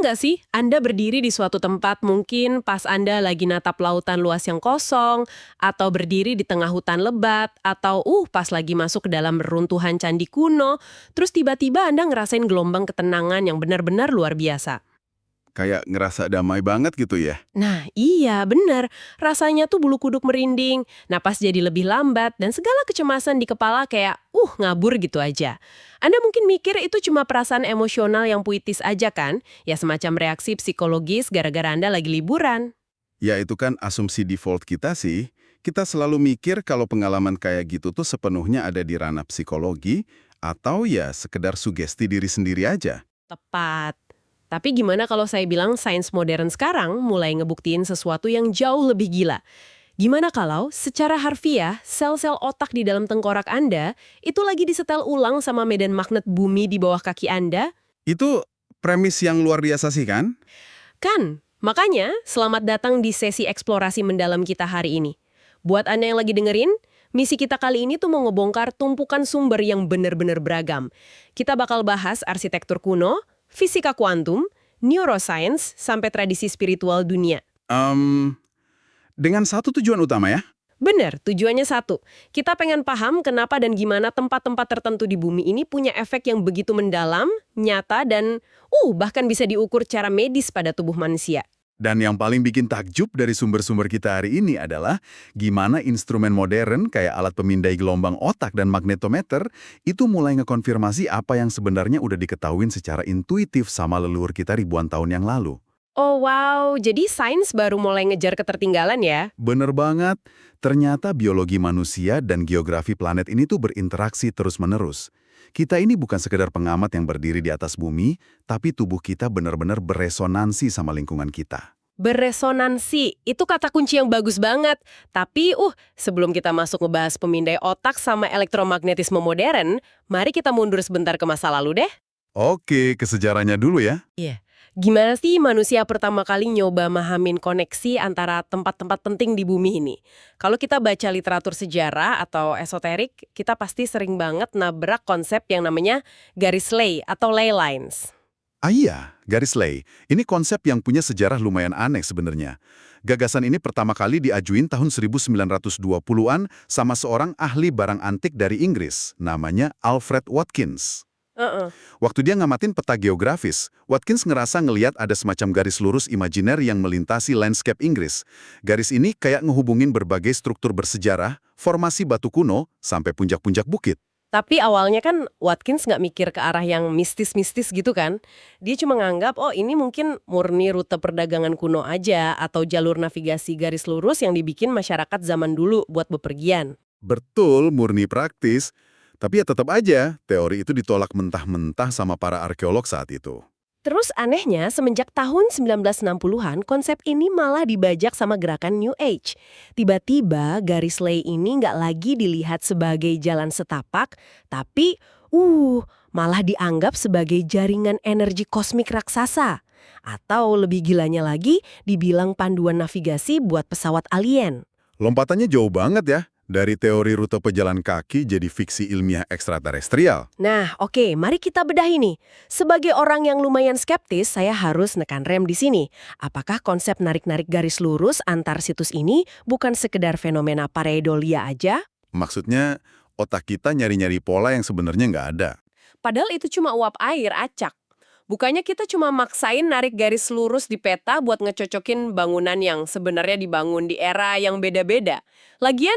nggak sih Anda berdiri di suatu tempat mungkin pas Anda lagi natap lautan luas yang kosong, atau berdiri di tengah hutan lebat, atau pas lagi masuk ke dalam reruntuhan candi kuno, terus tiba-tiba Anda ngerasain gelombang ketenangan yang benar-benar luar biasa. Kayak ngerasa damai banget gitu ya. Nah iya benar, rasanya tuh bulu kuduk merinding, napas jadi lebih lambat, dan segala kecemasan di kepala kayak ngabur gitu aja. Anda mungkin mikir itu cuma perasaan emosional yang puitis aja kan? Ya semacam reaksi psikologis gara-gara Anda lagi liburan. Ya itu kan asumsi default kita sih. Kita selalu mikir kalau pengalaman kayak gitu tuh sepenuhnya ada di ranah psikologi atau ya sekedar sugesti diri sendiri aja. Tepat. Tapi gimana kalau saya bilang sains modern sekarang mulai ngebuktiin sesuatu yang jauh lebih gila? Gimana kalau secara harfiah sel-sel otak di dalam tengkorak Anda itu lagi disetel ulang sama medan magnet bumi di bawah kaki Anda? Itu premis yang luar biasa sih kan? Kan? Makanya, selamat datang di sesi eksplorasi mendalam kita hari ini. Buat Anda yang lagi dengerin, misi kita kali ini tuh mau ngebongkar tumpukan sumber yang benar-benar beragam. Kita bakal bahas arsitektur kuno, fisika kuantum, neuroscience, sampai tradisi spiritual dunia. Dengan satu tujuan utama ya. Bener, tujuannya satu. Kita pengen paham kenapa dan gimana tempat-tempat tertentu di bumi ini punya efek yang begitu mendalam, nyata, dan bahkan bisa diukur secara medis pada tubuh manusia. Dan yang paling bikin takjub dari sumber-sumber kita hari ini adalah gimana instrumen modern kayak alat pemindai gelombang otak dan magnetometer itu mulai ngekonfirmasi apa yang sebenarnya udah diketahuin secara intuitif sama leluhur kita ribuan tahun yang lalu. Oh wow, jadi sains baru mulai ngejar ketertinggalan ya? Bener banget, ternyata biologi manusia dan geografi planet ini tuh berinteraksi terus-menerus. Kita ini bukan sekedar pengamat yang berdiri di atas bumi, tapi tubuh kita benar-benar beresonansi sama lingkungan kita. Beresonansi, itu kata kunci yang bagus banget. Tapi, sebelum kita masuk ngebahas pemindai otak sama elektromagnetisme modern, mari kita mundur sebentar ke masa lalu deh. Oke, ke sejarahnya dulu ya. Iya. Gimana sih manusia pertama kali nyoba mahamin koneksi antara tempat-tempat penting di bumi ini? Kalau kita baca literatur sejarah atau esoterik, kita pasti sering banget nabrak konsep yang namanya garis ley atau ley lines. Ah iya, garis ley. Ini konsep yang punya sejarah lumayan aneh sebenarnya. Gagasan ini pertama kali diajuin tahun 1920-an sama seorang ahli barang antik dari Inggris, namanya Alfred Watkins. Waktu dia ngamatin peta geografis, Watkins ngerasa ngeliat ada semacam garis lurus imajiner yang melintasi landscape Inggris. Garis ini kayak ngehubungin berbagai struktur bersejarah, formasi batu kuno, sampai puncak-puncak bukit. Tapi awalnya kan Watkins nggak mikir ke arah yang mistis-mistis gitu kan. Dia cuma nganggap, ini mungkin murni rute perdagangan kuno aja atau jalur navigasi garis lurus yang dibikin masyarakat zaman dulu buat bepergian. Betul, murni praktis. Tapi ya tetap aja, teori itu ditolak mentah-mentah sama para arkeolog saat itu. Terus anehnya, semenjak tahun 1960-an, konsep ini malah dibajak sama gerakan New Age. Tiba-tiba garis ley ini nggak lagi dilihat sebagai jalan setapak, tapi malah dianggap sebagai jaringan energi kosmik raksasa. Atau lebih gilanya lagi, dibilang panduan navigasi buat pesawat alien. Lompatannya jauh banget ya. Dari teori rute pejalan kaki jadi fiksi ilmiah ekstraterestrial. Nah, oke, mari kita bedah ini. Sebagai orang yang lumayan skeptis, saya harus nekan rem di sini. Apakah konsep narik-narik garis lurus antar situs ini bukan sekedar fenomena pareidolia aja? Maksudnya, otak kita nyari-nyari pola yang sebenarnya nggak ada. Padahal itu cuma uap air, acak. Bukannya kita cuma maksain narik garis lurus di peta buat ngecocokin bangunan yang sebenarnya dibangun di era yang beda-beda. Lagian,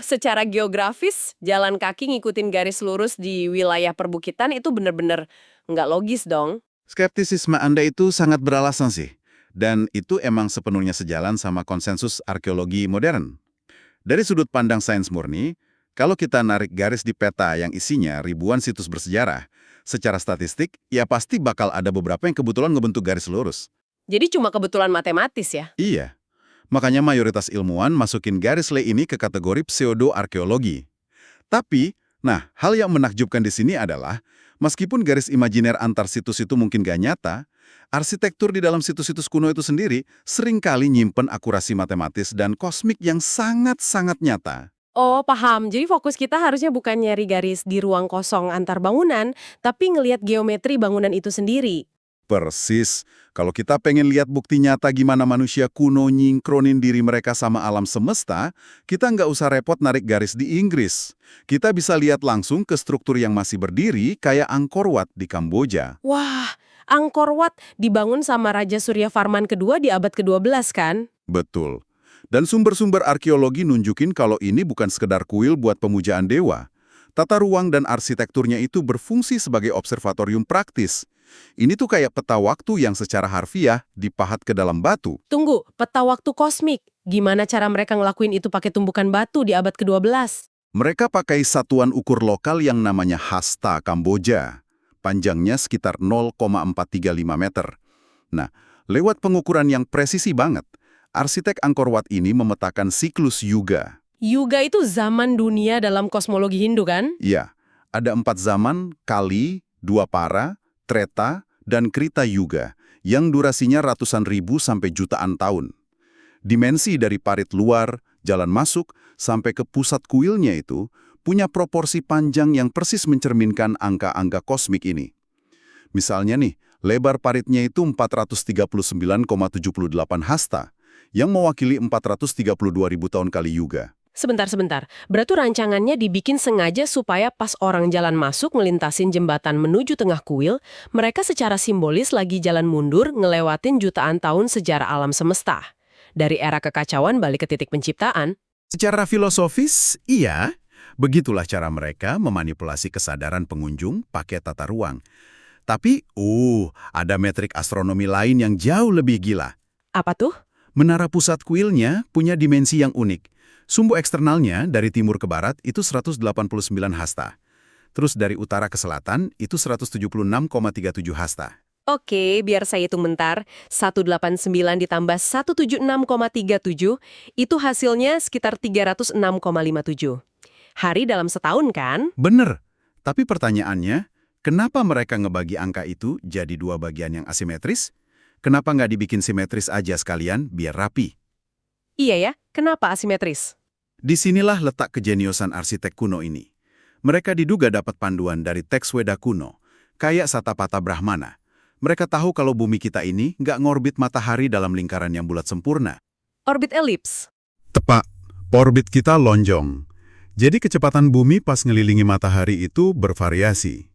secara geografis, jalan kaki ngikutin garis lurus di wilayah perbukitan itu bener-bener nggak logis dong. Skeptisisme Anda itu sangat beralasan sih. Dan itu emang sepenuhnya sejalan sama konsensus arkeologi modern. Dari sudut pandang sains murni, kalau kita narik garis di peta yang isinya ribuan situs bersejarah, secara statistik, ya pasti bakal ada beberapa yang kebetulan ngebentuk garis lurus. Jadi cuma kebetulan matematis ya? Iya. Makanya mayoritas ilmuwan masukin garis ley ini ke kategori pseudo-arkeologi. Tapi, hal yang menakjubkan di sini adalah, meskipun garis imajiner antar situs itu mungkin gak nyata, arsitektur di dalam situs-situs kuno itu sendiri seringkali nyimpen akurasi matematis dan kosmik yang sangat-sangat nyata. Oh, paham. Jadi fokus kita harusnya bukan nyari garis di ruang kosong antar bangunan, tapi ngelihat geometri bangunan itu sendiri. Persis. Kalau kita pengen lihat bukti nyata gimana manusia kuno nyingkronin diri mereka sama alam semesta, kita nggak usah repot narik garis di Inggris. Kita bisa lihat langsung ke struktur yang masih berdiri kayak Angkor Wat di Kamboja. Wah, Angkor Wat dibangun sama Raja Surya Varman kedua di abad ke-12 kan? Betul. Dan sumber-sumber arkeologi nunjukin kalau ini bukan sekedar kuil buat pemujaan dewa. Tata ruang dan arsitekturnya itu berfungsi sebagai observatorium praktis. Ini tuh kayak peta waktu yang secara harfiah dipahat ke dalam batu. Tunggu, peta waktu kosmik. Gimana cara mereka ngelakuin itu pakai tumbukan batu di abad ke-12? Mereka pakai satuan ukur lokal yang namanya hasta Kamboja. Panjangnya sekitar 0,435 meter. Nah, lewat pengukuran yang presisi banget, arsitek Angkor Wat ini memetakan siklus yuga. Yuga itu zaman dunia dalam kosmologi Hindu kan? Ya, ada 4 zaman, Kali, Dwapara, Treta, dan Krita Yuga, yang durasinya ratusan ribu sampai jutaan tahun. Dimensi dari parit luar, jalan masuk, sampai ke pusat kuilnya itu, punya proporsi panjang yang persis mencerminkan angka-angka kosmik ini. Misalnya nih, lebar paritnya itu 439,78 hasta, yang mewakili 432.000 tahun kali Yuga. Sebentar. Berarti rancangannya dibikin sengaja supaya pas orang jalan masuk ngelintasin jembatan menuju tengah kuil, mereka secara simbolis lagi jalan mundur ngelewatin jutaan tahun sejarah alam semesta. Dari era kekacauan balik ke titik penciptaan. Secara filosofis, iya. Begitulah cara mereka memanipulasi kesadaran pengunjung pakai tata ruang. Tapi, ada metrik astronomi lain yang jauh lebih gila. Apa tuh? Menara pusat kuilnya punya dimensi yang unik. Sumbu eksternalnya dari timur ke barat itu 189 hasta. Terus dari utara ke selatan itu 176,37 hasta. Oke, biar saya hitung bentar. 189 ditambah 176,37, itu hasilnya sekitar 306,57. Hari dalam setahun kan? Bener. Tapi pertanyaannya, kenapa mereka ngebagi angka itu jadi 2 bagian yang asimetris? Kenapa nggak dibikin simetris aja sekalian biar rapi? Iya ya, kenapa asimetris? Disinilah letak kejeniusan arsitek kuno ini. Mereka diduga dapat panduan dari teks Weda kuno, kayak Satapatha Brahmana. Mereka tahu kalau bumi kita ini nggak ngorbit matahari dalam lingkaran yang bulat sempurna. Orbit elips. Tepat, orbit kita lonjong. Jadi kecepatan bumi pas ngelilingi matahari itu bervariasi.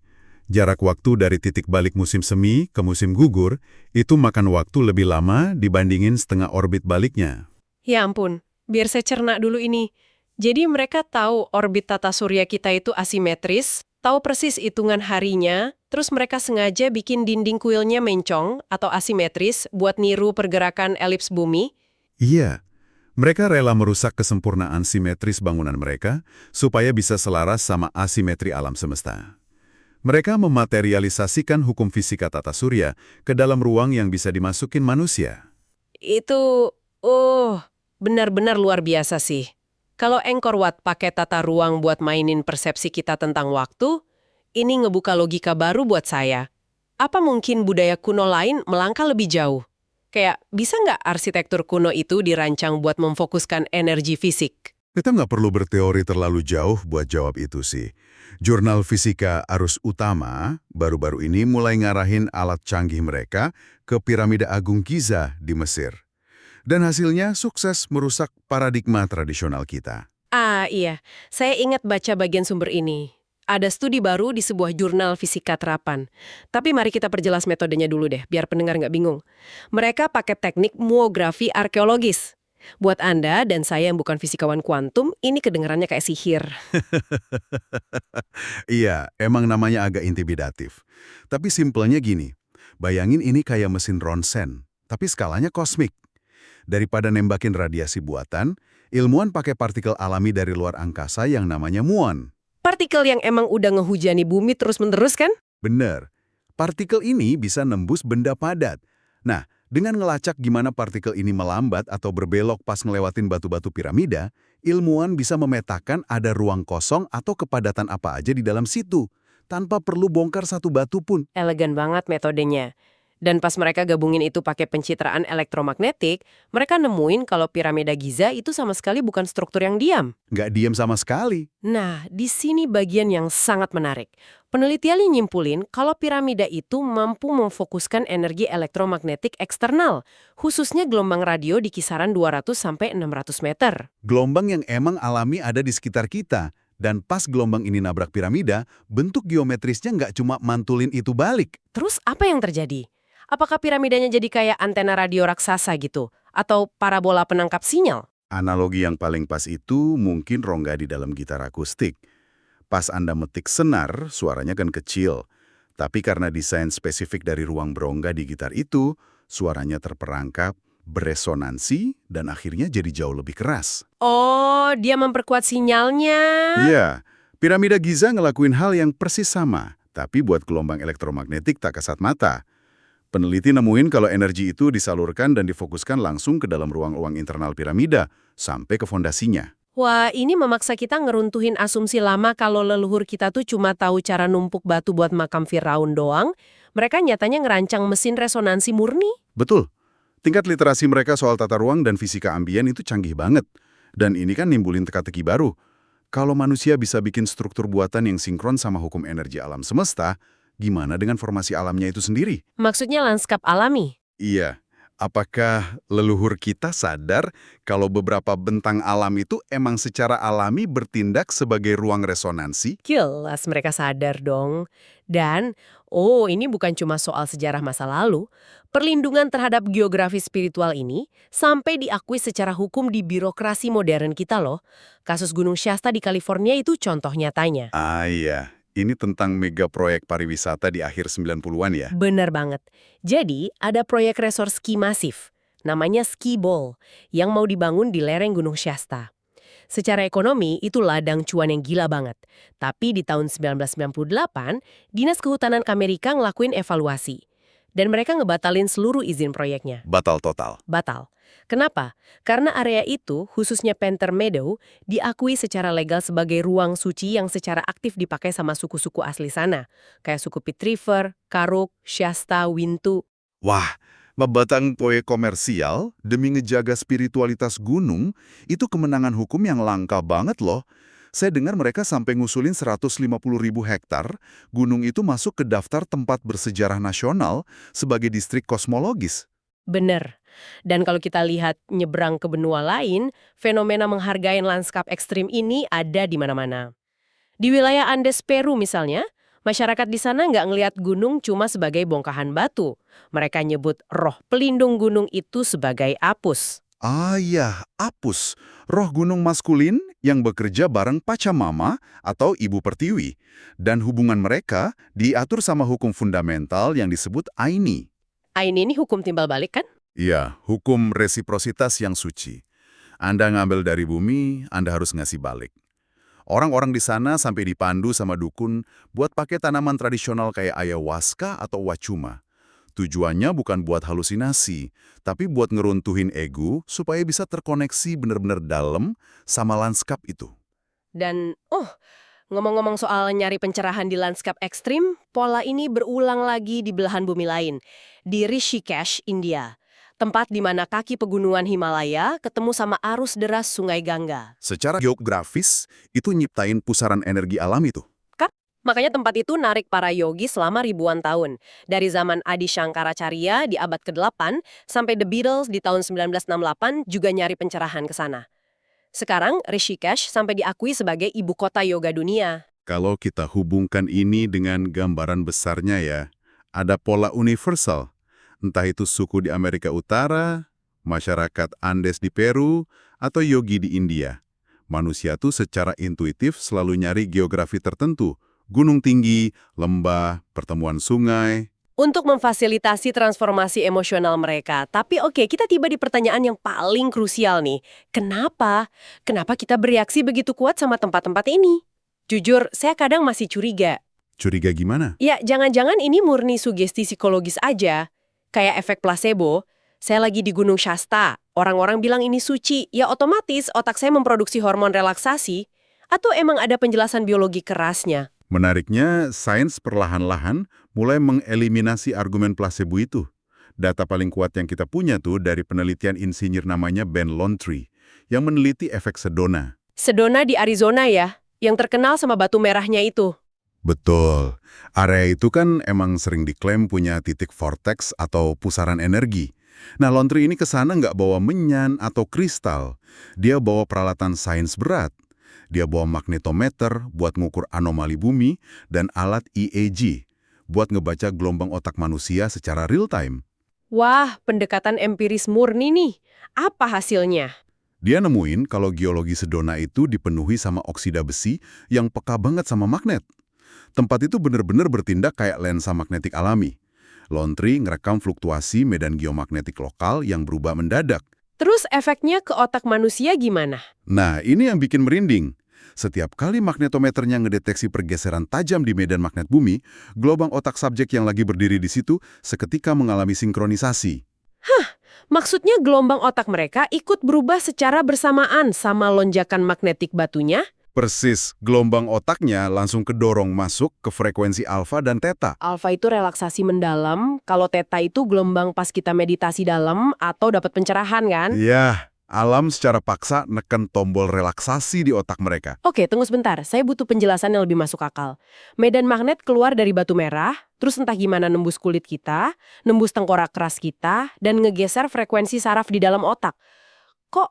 Jarak waktu dari titik balik musim semi ke musim gugur itu makan waktu lebih lama dibandingin setengah orbit baliknya. Ya ampun, biar saya cerna dulu ini. Jadi mereka tahu orbit tata surya kita itu asimetris, tahu persis hitungan harinya, terus mereka sengaja bikin dinding kuilnya mencong atau asimetris buat niru pergerakan elips bumi. Iya, mereka rela merusak kesempurnaan simetris bangunan mereka supaya bisa selaras sama asimetri alam semesta. Mereka mematerialisasikan hukum fisika tata surya ke dalam ruang yang bisa dimasukin manusia. Itu, benar-benar luar biasa sih. Kalau Angkor Wat pakai tata ruang buat mainin persepsi kita tentang waktu, ini ngebuka logika baru buat saya. Apa mungkin budaya kuno lain melangkah lebih jauh? Kayak, bisa nggak arsitektur kuno itu dirancang buat memfokuskan energi fisik? Kita nggak perlu berteori terlalu jauh buat jawab itu sih. Jurnal Fisika Arus Utama baru-baru ini mulai ngarahin alat canggih mereka ke Piramida Agung Giza di Mesir. Dan hasilnya sukses merusak paradigma tradisional kita. Ah iya, saya ingat baca bagian sumber ini. Ada studi baru di sebuah jurnal fisika terapan. Tapi mari kita perjelas metodenya dulu deh, biar pendengar nggak bingung. Mereka pakai teknik muografi arkeologis. Buat Anda dan saya yang bukan fisikawan kuantum, ini kedengarannya kayak sihir. Iya, emang namanya agak intimidatif. Tapi simpelnya gini, bayangin ini kayak mesin ronsen, tapi skalanya kosmik. Daripada nembakin radiasi buatan, ilmuwan pakai partikel alami dari luar angkasa yang namanya muon. Partikel yang emang udah ngehujani bumi terus-menerus kan? Bener. Partikel ini bisa nembus benda padat. Nah, dengan ngelacak gimana partikel ini melambat atau berbelok pas ngelewatin batu-batu piramida, ilmuwan bisa memetakan ada ruang kosong atau kepadatan apa aja di dalam situ, tanpa perlu bongkar satu batu pun. Elegan banget metodenya. Dan pas mereka gabungin itu pakai pencitraan elektromagnetik, mereka nemuin kalau piramida Giza itu sama sekali bukan struktur yang diam. Nggak diam sama sekali. Nah, di sini bagian yang sangat menarik. Penelitian nyimpulin kalau piramida itu mampu memfokuskan energi elektromagnetik eksternal, khususnya gelombang radio di kisaran 200 sampai 600 meter. Gelombang yang emang alami ada di sekitar kita. Dan pas gelombang ini nabrak piramida, bentuk geometrisnya nggak cuma mantulin itu balik. Terus apa yang terjadi? Apakah piramidanya jadi kayak antena radio raksasa gitu? Atau parabola penangkap sinyal? Analogi yang paling pas itu mungkin rongga di dalam gitar akustik. Pas Anda metik senar, suaranya kan kecil. Tapi karena desain spesifik dari ruang berongga di gitar itu, suaranya terperangkap, beresonansi, dan akhirnya jadi jauh lebih keras. Oh, dia memperkuat sinyalnya. Iya, piramida Giza ngelakuin hal yang persis sama, tapi buat gelombang elektromagnetik tak kasat mata. Peneliti nemuin kalau energi itu disalurkan dan difokuskan langsung ke dalam ruang-ruang internal piramida, sampai ke fondasinya. Wah, ini memaksa kita ngeruntuhin asumsi lama kalau leluhur kita tuh cuma tahu cara numpuk batu buat makam Firaun doang. Mereka nyatanya ngerancang mesin resonansi murni. Betul, tingkat literasi mereka soal tata ruang dan fisika ambien itu canggih banget. Dan ini kan nimbulin teka-teki baru. Kalau manusia bisa bikin struktur buatan yang sinkron sama hukum energi alam semesta, gimana dengan formasi alamnya itu sendiri? Maksudnya lanskap alami. Iya, apakah leluhur kita sadar kalau beberapa bentang alam itu emang secara alami bertindak sebagai ruang resonansi? Jelas mereka sadar dong. Dan, ini bukan cuma soal sejarah masa lalu. Perlindungan terhadap geografi spiritual ini sampai diakui secara hukum di birokrasi modern kita loh. Kasus Gunung Shasta di California itu contoh nyatanya. Ah iya, ini tentang mega proyek pariwisata di akhir 90-an ya? Benar banget. Jadi, ada proyek resort ski masif, namanya Ski Bowl, yang mau dibangun di lereng Gunung Shasta. Secara ekonomi, itu ladang cuan yang gila banget. Tapi di tahun 1998, Dinas Kehutanan Amerika ngelakuin evaluasi. Dan mereka ngebatalin seluruh izin proyeknya. Batal total. Batal. Kenapa? Karena area itu, khususnya Panther Meadow, diakui secara legal sebagai ruang suci yang secara aktif dipakai sama suku-suku asli sana. Kayak suku Pitt River, Karuk, Shasta, Wintu. Wah, membatang proyek komersial demi ngejaga spiritualitas gunung, itu kemenangan hukum yang langka banget loh. Saya dengar mereka sampai ngusulin 150.000 hektar, gunung itu masuk ke daftar tempat bersejarah nasional sebagai distrik kosmologis. Bener. Dan kalau kita lihat nyebrang ke benua lain, fenomena menghargai lanskap ekstrim ini ada di mana-mana. Di wilayah Andes Peru misalnya, masyarakat di sana nggak ngelihat gunung cuma sebagai bongkahan batu. Mereka nyebut roh pelindung gunung itu sebagai Apus. Ah iya, Apus, roh gunung maskulin yang bekerja bareng Pachamama atau Ibu Pertiwi. Dan hubungan mereka diatur sama hukum fundamental yang disebut Aini. Aini ini hukum timbal balik kan? Iya, hukum resiprositas yang suci. Anda ngambil dari bumi, Anda harus ngasih balik. Orang-orang di sana sampai dipandu sama dukun buat pakai tanaman tradisional kayak ayahuasca atau wacuma. Tujuannya bukan buat halusinasi, tapi buat ngeruntuhin ego supaya bisa terkoneksi benar-benar dalam sama lanskap itu. Dan, ngomong-ngomong soal nyari pencerahan di lanskap ekstrim, pola ini berulang lagi di belahan bumi lain, di Rishikesh, India. Tempat di mana kaki pegunungan Himalaya ketemu sama arus deras Sungai Gangga. Secara geografis, itu nyiptain pusaran energi alam itu. Makanya tempat itu narik para yogi selama ribuan tahun. Dari zaman Adi Shankaracharya di abad ke-8 sampai The Beatles di tahun 1968 juga nyari pencerahan ke sana. Sekarang Rishikesh sampai diakui sebagai ibu kota yoga dunia. Kalau kita hubungkan ini dengan gambaran besarnya ya, ada pola universal. Entah itu suku di Amerika Utara, masyarakat Andes di Peru, atau yogi di India. Manusia tuh secara intuitif selalu nyari geografi tertentu. Gunung tinggi, lembah, pertemuan sungai. Untuk memfasilitasi transformasi emosional mereka. Tapi kita tiba di pertanyaan yang paling krusial nih. Kenapa? Kenapa kita bereaksi begitu kuat sama tempat-tempat ini? Jujur, saya kadang masih curiga. Curiga gimana? Ya, jangan-jangan ini murni sugesti psikologis aja. Kayak efek placebo. Saya lagi di Gunung Shasta. Orang-orang bilang ini suci. Ya otomatis otak saya memproduksi hormon relaksasi. Atau emang ada penjelasan biologi kerasnya? Menariknya, sains perlahan-lahan mulai mengeliminasi argumen placebo itu. Data paling kuat yang kita punya tuh dari penelitian insinyur namanya Ben Lotry yang meneliti efek Sedona. Sedona di Arizona ya, yang terkenal sama batu merahnya itu. Betul. Area itu kan emang sering diklaim punya titik vortex atau pusaran energi. Nah, Lotry ini ke sana nggak bawa menyan atau kristal. Dia bawa peralatan sains berat. Dia bawa magnetometer buat ngukur anomali bumi dan alat EEG buat ngebaca gelombang otak manusia secara real time. Wah, pendekatan empiris murni nih. Apa hasilnya? Dia nemuin kalau geologi Sedona itu dipenuhi sama oksida besi yang peka banget sama magnet. Tempat itu benar-benar bertindak kayak lensa magnetik alami. Lotry ngerekam fluktuasi medan geomagnetik lokal yang berubah mendadak. Terus efeknya ke otak manusia gimana? Nah, ini yang bikin merinding. Setiap kali magnetometernya ngedeteksi pergeseran tajam di medan magnet bumi, gelombang otak subjek yang lagi berdiri di situ seketika mengalami sinkronisasi. Maksudnya gelombang otak mereka ikut berubah secara bersamaan sama lonjakan magnetik batunya? Persis, gelombang otaknya langsung kedorong masuk ke frekuensi alfa dan theta. Alfa itu relaksasi mendalam, kalau theta itu gelombang pas kita meditasi dalam atau dapat pencerahan kan? Iya, alam secara paksa neken tombol relaksasi di otak mereka. Oke, tunggu sebentar. Saya butuh penjelasan yang lebih masuk akal. Medan magnet keluar dari batu merah, terus entah gimana nembus kulit kita, nembus tengkorak keras kita, dan ngegeser frekuensi saraf di dalam otak. Kok,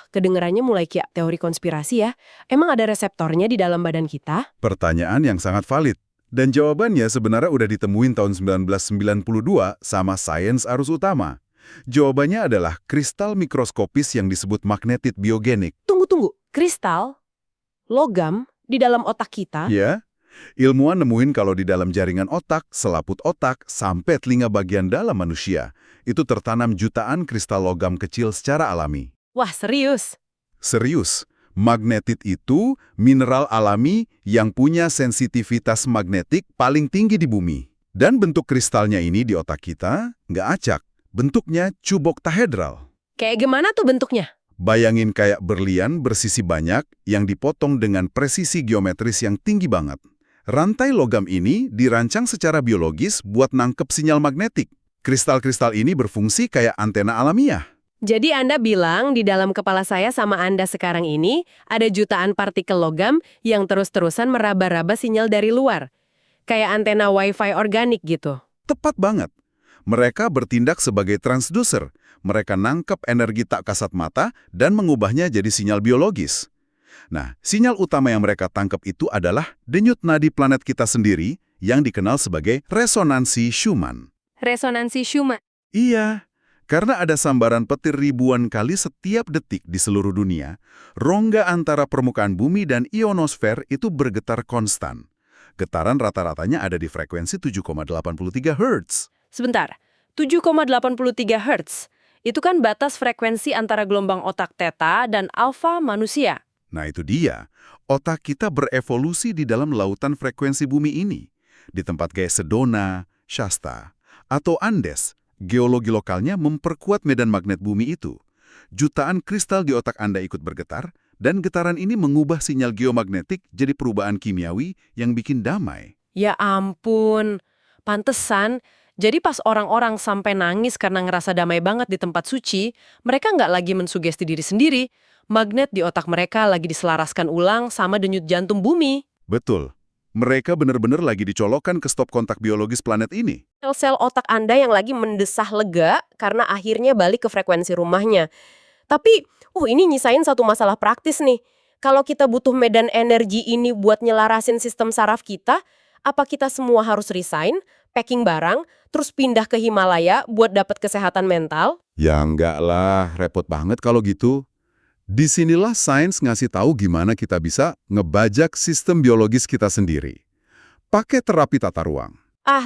kedengerannya mulai kayak teori konspirasi ya? Emang ada reseptornya di dalam badan kita? Pertanyaan yang sangat valid. Dan jawabannya sebenarnya udah ditemuin tahun 1992 sama sains arus utama. Jawabannya adalah kristal mikroskopis yang disebut magnetit biogenik. Tunggu. Kristal? Logam? Di dalam otak kita? Ya, ilmuwan nemuin kalau di dalam jaringan otak, selaput otak, sampai telinga bagian dalam manusia, itu tertanam jutaan kristal logam kecil secara alami. Wah, serius? Serius, magnetit itu mineral alami yang punya sensitivitas magnetik paling tinggi di bumi. Dan bentuk kristalnya ini di otak kita nggak acak. Bentuknya cuboktahedral. Kayak gimana tuh bentuknya? Bayangin kayak berlian bersisi banyak yang dipotong dengan presisi geometris yang tinggi banget. Rantai logam ini dirancang secara biologis buat nangkep sinyal magnetik. Kristal-kristal ini berfungsi kayak antena alamiah. Jadi Anda bilang di dalam kepala saya sama Anda sekarang ini ada jutaan partikel logam yang terus-terusan meraba-raba sinyal dari luar. Kayak antena Wi-Fi organik gitu. Tepat banget. Mereka bertindak sebagai transducer. Mereka nangkep energi tak kasat mata dan mengubahnya jadi sinyal biologis. Nah, sinyal utama yang mereka tangkap itu adalah denyut nadi planet kita sendiri yang dikenal sebagai resonansi Schumann. Resonansi Schumann. Iya, karena ada sambaran petir ribuan kali setiap detik di seluruh dunia, rongga antara permukaan bumi dan ionosfer itu bergetar konstan. Getaran rata-ratanya ada di frekuensi 7,83 Hz. Sebentar, 7,83 Hz. Itu kan batas frekuensi antara gelombang otak theta dan alfa manusia. Nah itu dia, otak kita berevolusi di dalam lautan frekuensi bumi ini. Di tempat kayak Sedona, Shasta, atau Andes, geologi lokalnya memperkuat medan magnet bumi itu. Jutaan kristal di otak Anda ikut bergetar, dan getaran ini mengubah sinyal geomagnetik jadi perubahan kimiawi yang bikin damai. Ya ampun, pantesan. Jadi pas orang-orang sampai nangis karena ngerasa damai banget di tempat suci, mereka nggak lagi mensugesti diri sendiri. Magnet di otak mereka lagi diselaraskan ulang sama denyut jantung bumi. Betul. Mereka benar-benar lagi dicolokkan ke stop kontak biologis planet ini. Sel-sel otak Anda yang lagi mendesah lega karena akhirnya balik ke frekuensi rumahnya. Tapi, ini nyisain satu masalah praktis nih. Kalau kita butuh medan energi ini buat nyelarasin sistem saraf kita, apa kita semua harus resign, packing barang, terus pindah ke Himalaya buat dapat kesehatan mental? Ya enggak lah, repot banget kalau gitu. Disinilah sains ngasih tahu gimana kita bisa ngebajak sistem biologis kita sendiri. Pakai terapi tata ruang.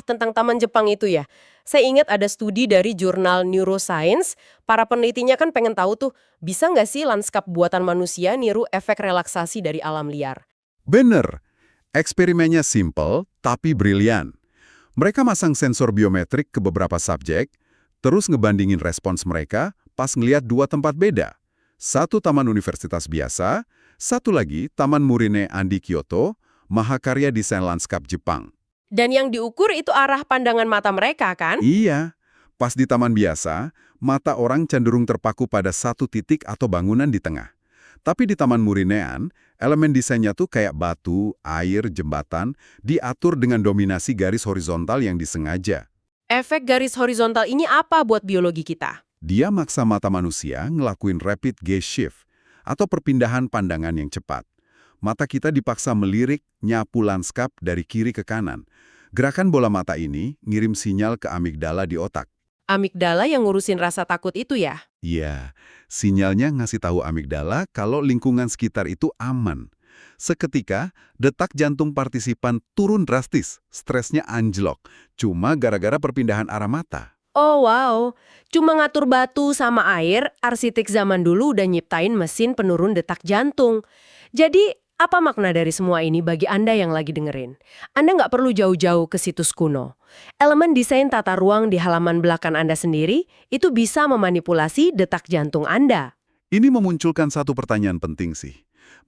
Tentang Taman Jepang itu ya. Saya ingat ada studi dari jurnal Neuroscience. Para penelitinya kan pengen tahu tuh, bisa nggak sih lanskap buatan manusia niru efek relaksasi dari alam liar? Bener. Eksperimennya simple tapi brilian. Mereka masang sensor biometrik ke beberapa subjek, terus ngebandingin respons mereka pas ngeliat dua tempat beda. Satu taman universitas biasa, satu lagi Taman Murine Andi Kyoto, mahakarya desain lanskap Jepang. Dan yang diukur itu arah pandangan mata mereka, kan? Iya, pas di taman biasa, mata orang cenderung terpaku pada satu titik atau bangunan di tengah. Tapi di Taman Murinean, elemen desainnya tuh kayak batu, air, jembatan, diatur dengan dominasi garis horizontal yang disengaja. Efek garis horizontal ini apa buat biologi kita? Dia maksa mata manusia ngelakuin rapid gaze shift, atau perpindahan pandangan yang cepat. Mata kita dipaksa melirik, nyapu lanskap dari kiri ke kanan. Gerakan bola mata ini ngirim sinyal ke amigdala di otak. Amigdala yang ngurusin rasa takut itu ya? Iya, sinyalnya ngasih tahu amigdala kalau lingkungan sekitar itu aman. Seketika, detak jantung partisipan turun drastis, stresnya anjlok, cuma gara-gara perpindahan arah mata. Oh wow, cuma ngatur batu sama air, arsitek zaman dulu udah nyiptain mesin penurun detak jantung. Jadi, apa makna dari semua ini bagi Anda yang lagi dengerin? Anda nggak perlu jauh-jauh ke situs kuno. Elemen desain tata ruang di halaman belakang Anda sendiri itu bisa memanipulasi detak jantung Anda. Ini memunculkan satu pertanyaan penting sih,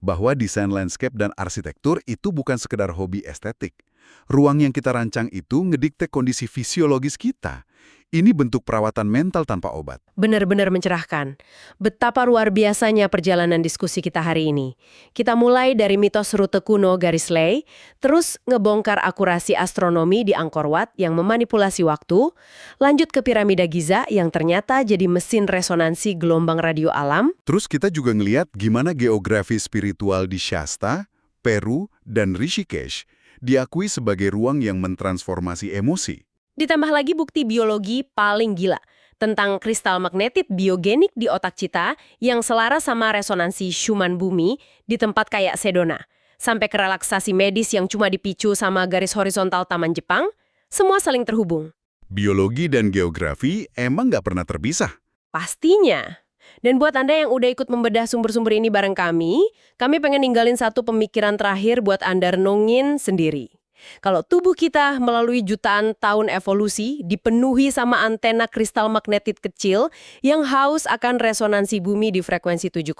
bahwa desain landscape dan arsitektur itu bukan sekedar hobi estetik. Ruang yang kita rancang itu ngedikte kondisi fisiologis kita. Ini bentuk perawatan mental tanpa obat. Benar-benar mencerahkan. Betapa luar biasanya perjalanan diskusi kita hari ini. Kita mulai dari mitos rute kuno garis Ley, terus ngebongkar akurasi astronomi di Angkor Wat yang memanipulasi waktu, lanjut ke piramida Giza yang ternyata jadi mesin resonansi gelombang radio alam. Terus kita juga ngeliat gimana geografi spiritual di Shasta, Peru, dan Rishikesh diakui sebagai ruang yang mentransformasi emosi. Ditambah lagi bukti biologi paling gila tentang kristal magnetit biogenik di otak kita yang selaras sama resonansi Schumann bumi di tempat kayak Sedona. Sampai ke relaksasi medis yang cuma dipicu sama garis horizontal Taman Jepang, semua saling terhubung. Biologi dan geografi emang nggak pernah terpisah. Pastinya. Dan buat Anda yang udah ikut membedah sumber-sumber ini bareng kami pengen ninggalin satu pemikiran terakhir buat Anda renungin sendiri. Kalau tubuh kita melalui jutaan tahun evolusi dipenuhi sama antena kristal magnetit kecil yang haus akan resonansi bumi di frekuensi 7,83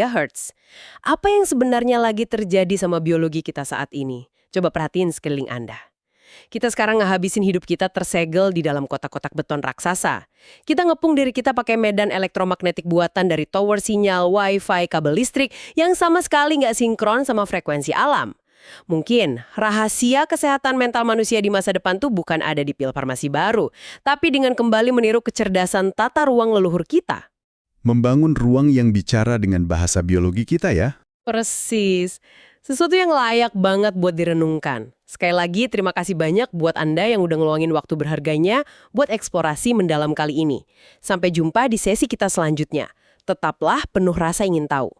Hz. Apa yang sebenarnya lagi terjadi sama biologi kita saat ini? Coba perhatiin sekeliling Anda. Kita sekarang ngehabisin hidup kita tersegel di dalam kotak-kotak beton raksasa. Kita ngepung diri kita pakai medan elektromagnetik buatan dari tower sinyal, wifi, kabel listrik yang sama sekali nggak sinkron sama frekuensi alam. Mungkin rahasia kesehatan mental manusia di masa depan tuh bukan ada di pil farmasi baru, tapi dengan kembali meniru kecerdasan tata ruang leluhur kita. Membangun ruang yang bicara dengan bahasa biologi kita ya. Persis. Sesuatu yang layak banget buat direnungkan. Sekali lagi, terima kasih banyak buat Anda yang udah ngeluangin waktu berharganya buat eksplorasi mendalam kali ini. Sampai jumpa di sesi kita selanjutnya. Tetaplah penuh rasa ingin tahu.